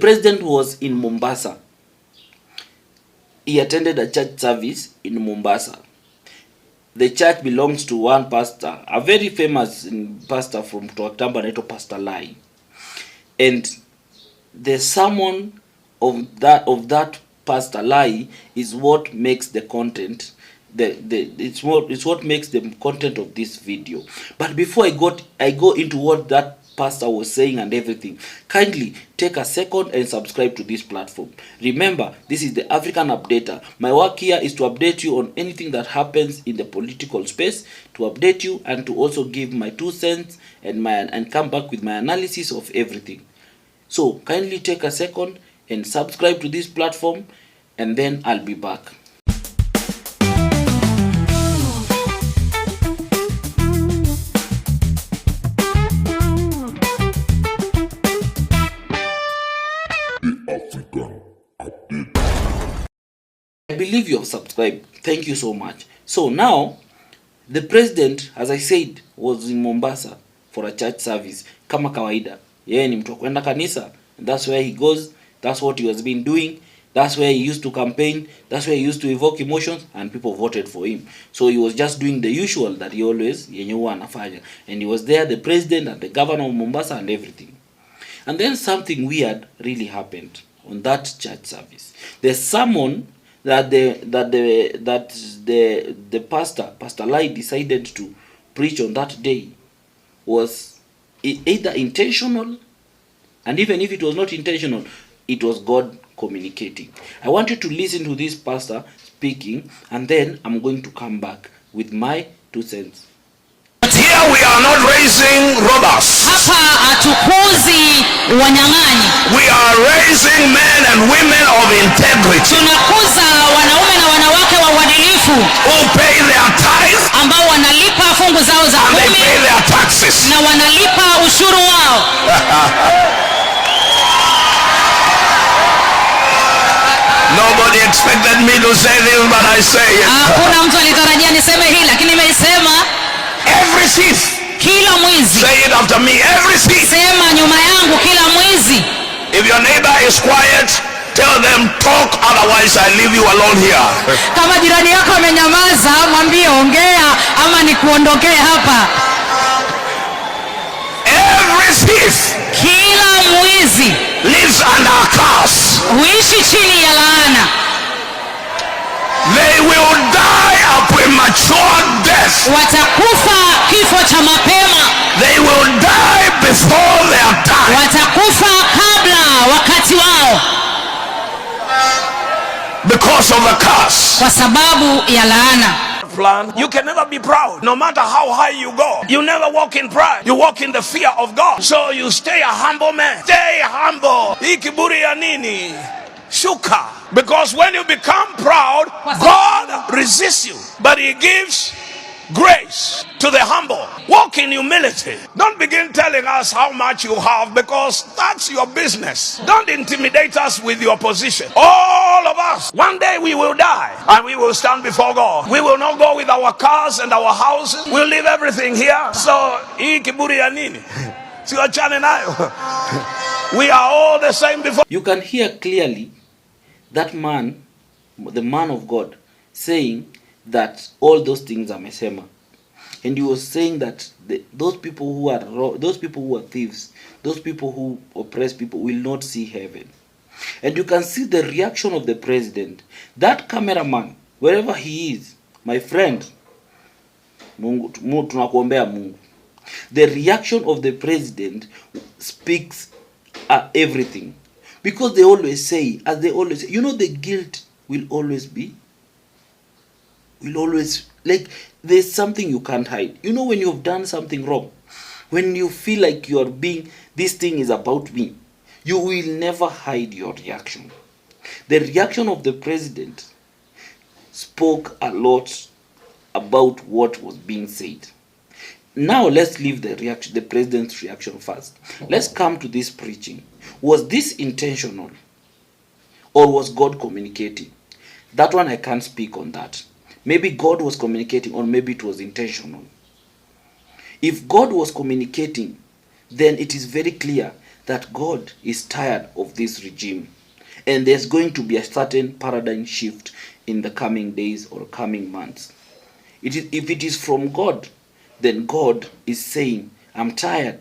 president was in Mombasa. He attended a church service in Mombasa. The church belongs to one pastor, a very famous pastor from Tuatamba, named Pastor Lai. And the sermon of that Pastor Lai is what makes the content. It's what makes the content of this video. But before I go into what that pastor was saying and everything, kindly take a second and subscribe to this platform. Remember, this is the African Updater. My work here is to update you on anything that happens in the political space, to update you and to also give my 2 cents and come back with my analysis of everything. So kindly take a second and subscribe to this platform, and then I'll be back. I believe you have subscribed. Thank you so much. So now, the president, as I said, was in Mombasa for a church service. Kama kawaida. Yeye ni mtu kwenda kanisa. That's where he goes. That's what he has been doing. That's where he used to campaign. That's where he used to evoke emotions, and people voted for him. So he was just doing the usual that he always yenye huwa anafanya. And he was there, the president and the governor of Mombasa and everything. And then something weird really happened on that church service. The sermon that the Pastor Lai decided to preach on that day was either intentional, and even if it was not intentional, it was God communicating. I want you to listen to this pastor speaking, and then I'm going to come back with my 2 cents. But here we are not raising robbers. Hapa hatukuzi wanyang'anyi. We are raising men and women of integrity. Tunakuza wanaume na wanawake wa uadilifu. Who pay their tithes. Ambao wanalipa fungu zao za kumi. And they pay their taxes. Na wanalipa ushuru wao. Nobody expected me to say this, but I say it. Hakuna mtu alitarajia niseme hili, lakini nimeisema. Every thief. Kila mwizi. Say it after me. Every thief. Sema nyuma yangu, kila mwizi. If your neighbor is quiet, tell them talk, otherwise I leave you alone here. Kama jirani yako amenyamaza, mwambie ongea ama nikuondokee hapa. Every thief. Kila mwizi lives under a curse. Huishi chini ya laana. They will die a premature death. Watakufa kifo cha mapema. They will die before their time. Watakufa kabla wakati wao. Because of the curse. Kwa sababu ya laana. Plan. You can never be proud. No matter how high you go, you never walk in pride. You walk in the fear of God. So you stay a humble man. Stay humble. Hii kiburi ya nini? Shuka. Because when you become proud, God resists you. But he gives grace to the humble. Walk in humility. Don't begin telling us how much you have, because that's your business. Don't intimidate us with your position. All of us, one day we will die and we will stand before God. We will not go with our cars and our houses. We'll leave everything here. So, hii kiburi ya nini? Siwachane nayo. We are all the same before. You can hear clearly that man, the man of God, saying that all those things are mesema. And he was saying that those people who are thieves, those people who oppress people will not see heaven. And you can see the reaction of the president. That cameraman, wherever he is, my friend, tunakuombea Mungu. The reaction of the president speaks everything. Because they always say, the guilt will always like, there's something you can't hide. You know, when you've done something wrong, when you feel like you are this thing is about me, you will never hide your reaction. The reaction of the president spoke a lot about what was being said. Now let's leave the president's reaction first. Let's come to this preaching. Was this intentional, or was God communicating? That one I can't speak on that. Maybe God was communicating, or maybe it was intentional. If God was communicating, then it is very clear that God is tired of this regime, and there's going to be a certain paradigm shift in the coming days or coming months. If it is from God, then God is saying, I'm tired,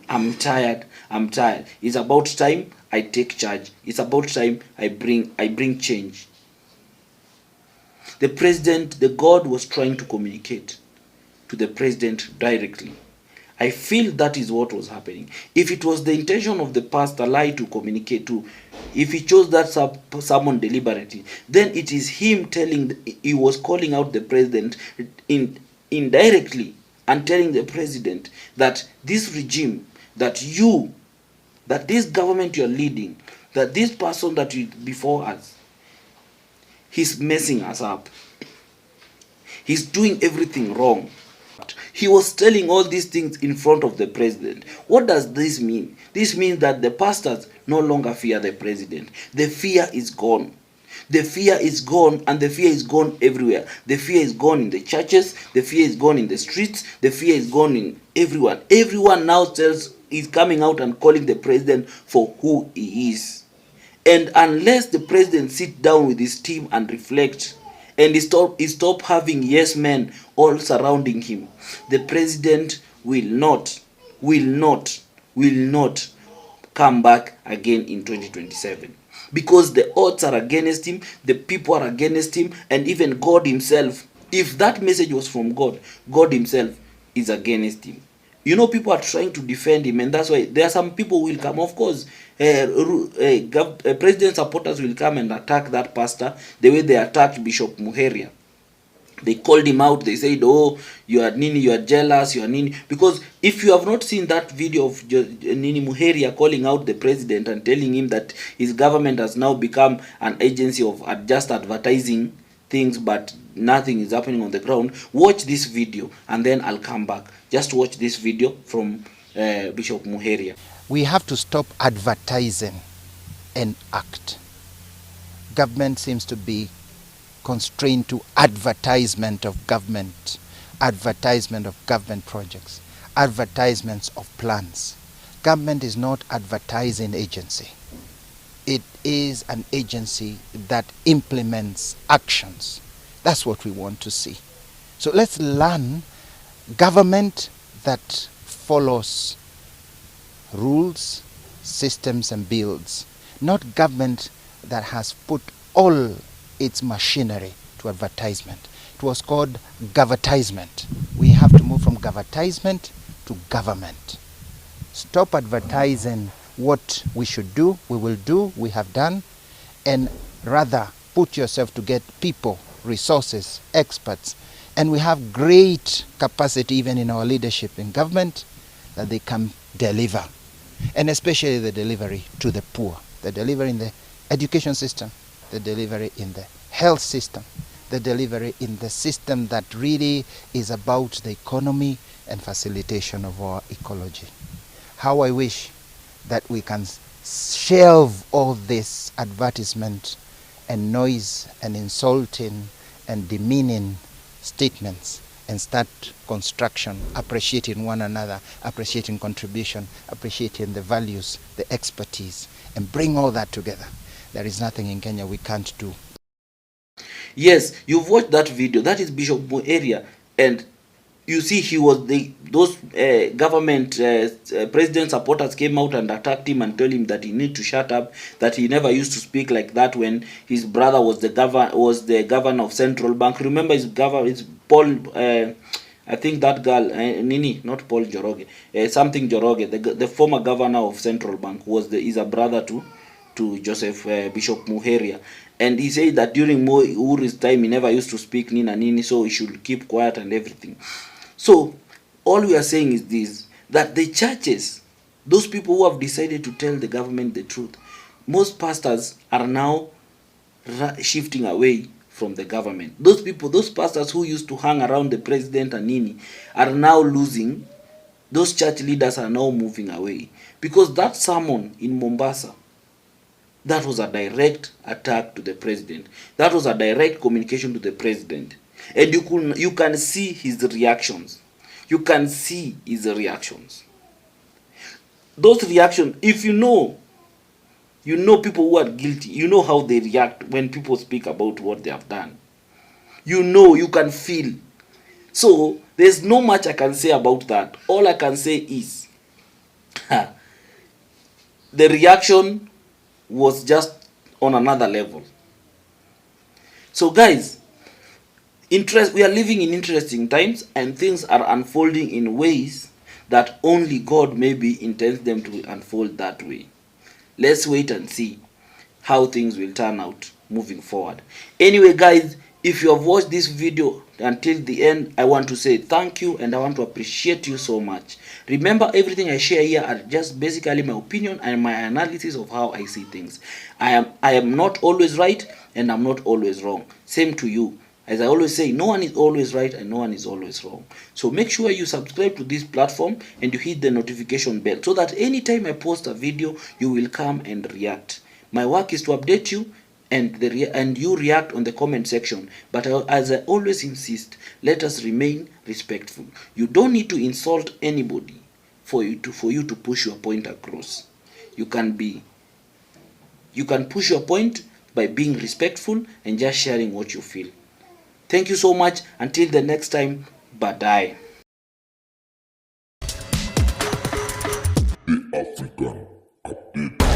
I'm tired, I'm tired. It's about time I take charge. It's about time I bring change. The God was trying to communicate to the president directly. I feel that is what was happening. If it was the intention of the pastor lie to communicate to, if he chose that someone deliberately, then it is him he was calling out the president indirectly and telling the president that this regime, that this government you are leading, that this person that is before us, he's messing us up. He's doing everything wrong. He was telling all these things in front of the president. What does this mean? This means that the pastors no longer fear the president. The fear is gone. The fear is gone, and the fear is gone everywhere. The fear is gone in the churches. The fear is gone in the streets. The fear is gone in everyone. Everyone now is coming out and calling the president for who he is. And unless the president sits down with his team and reflect, and he stop having yes men all surrounding him, the president will not come back again in 2027, because the odds are against him, the people are against him, and even God himself. If that message was from God, God himself is against him. You know, people are trying to defend him, and that's why there are some people who will come. Of course, president supporters will come and attack that pastor the way they attacked Bishop Muheria. They called him out. They said, oh, you are Nini, you are jealous, you are Nini. Because if you have not seen that video of Nini Muheria calling out the president and telling him that his government has now become an agency of just advertising things, but nothing is happening on the ground, watch this video and then I'll come back. Just watch this video from Bishop Muheria. We have to stop advertising and act. Government seems to be constrained to advertisement of government projects, advertisements of plans. Government is not advertising agency. It is an agency that implements actions. That's what we want to see. So let's learn government that follows rules, systems and bills, not government that has put all its machinery to advertisement. It was called governtisement. We have to move from governtisement to government. Stop advertising what we should do, we will do, we have done, and rather put yourself to get people, resources, experts, and we have great capacity even in our leadership in government that they can deliver, and especially the delivery to the poor, the delivery in the education system, the delivery in the health system, the delivery in the system that really is about the economy and facilitation of our ecology. How I wish that we can shelve all this advertisement and noise and insulting and demeaning statements and start construction, appreciating one another, appreciating contribution, appreciating the values, the expertise, and bring all that together. There is nothing in Kenya we can't do. Yes, you've watched that video. That is Bishop Muheria, and you see those government president supporters came out and attacked him and told him that he need to shut up, that he never used to speak like that when his brother was the governor of Central Bank. Remember his governor is Paul, I think that girl, Nini, not Paul Joroge, something Joroge, the former governor of Central Bank is a brother to Joseph Bishop Muheria. And he said that during Uhuri's time he never used to speak Nini, so he should keep quiet and everything. So all we are saying is this, that the churches, those people who have decided to tell the government the truth, most pastors are now shifting away from the government. Those pastors who used to hang around the president and Nini are now losing. Those church leaders are now moving away, because that sermon in Mombasa, that was a direct attack to the president. That was a direct communication to the president. And you can see his reactions. You can see his reactions. those reaction, if you know people who are guilty, you know how they react when people speak about what they have done. You can feel. So there's no much I can say about that. All I can say is the reaction was just on another level. So guys, we are living in interesting times, and things are unfolding in ways that only God maybe intends them to unfold that way. Let's wait and see how things will turn out moving forward. Anyway guys, if you have watched this video until the end, I want to say thank you, and I want to appreciate you so much. Remember, everything I share here are just basically my opinion and my analysis of how I see things. I am not always right, and I'm not always wrong. Same to you. As I always say, no one is always right and no one is always wrong. So make sure you subscribe to this platform and you hit the notification bell so that anytime I post a video, you will come and react. My work is to update you, and you react on the comment section. But as I always insist, let us remain respectful. You don't need to insult anybody for you to push your point across. You can push your point by being respectful and just sharing what you feel. Thank you so much. Until the next time, bye. The African Update.